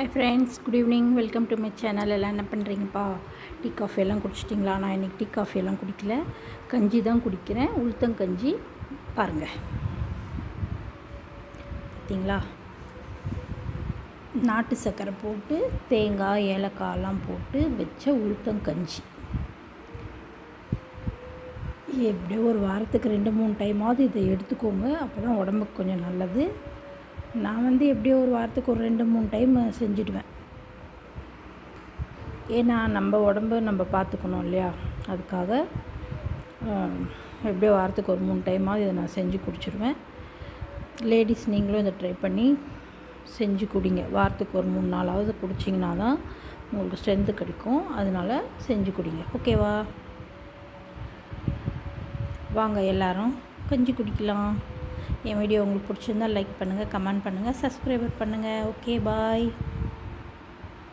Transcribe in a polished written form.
Hi friends, good evening. Welcome to my channel. எல்லாம் என்ன பண்ணுறீங்கப்பா? Tea coffee எல்லாம் குடிச்சிட்டிங்களா? நான் இன்றைக்கி டீ காஃபி எல்லாம் குடிக்கல, கஞ்சி தான் குடிக்கிறேன். உளுத்தங்கஞ்சி பாருங்கள், பார்த்தீங்களா? நாட்டு சர்க்கரை போட்டு தேங்காய் ஏலக்காயெல்லாம் போட்டு வச்ச உளுத்தங்கஞ்சி. எப்படியோ ஒரு வாரத்துக்கு 2-3 டைமாவது இதை எடுத்துக்கோங்க, அப்போ தான் உடம்புக்கு கொஞ்சம் நல்லது. நான் எப்படியோ ஒரு வாரத்துக்கு ஒரு 2-3 டைம் செஞ்சுடுவேன். ஏன்னா நம்ம உடம்பு நம்ம பார்த்துக்கணும் இல்லையா? அதுக்காக எப்படியோ வாரத்துக்கு ஒரு 3 டைமாவது இதை நான் செஞ்சு குடிச்சிடுவேன். லேடிஸ் நீங்களும் இதை ட்ரை பண்ணி செஞ்சு குடிங்க. வாரத்துக்கு ஒரு 3 நாளாவது குடிச்சிங்கன்னா தான் உங்களுக்கு ஸ்ட்ரென்த்து கிடைக்கும். அதனால் செஞ்சு குடிங்க, ஓகேவா? வாங்க எல்லோரும் கஞ்சி குடிக்கலாம். என் வீடியோ உங்களுக்கு பிடிச்சிருந்தால் லைக் பண்ணுங்கள், கமெண்ட் பண்ணுங்கள், சப்ஸ்கிரைபர் பண்ணுங்கள். ஓகே, பாய்.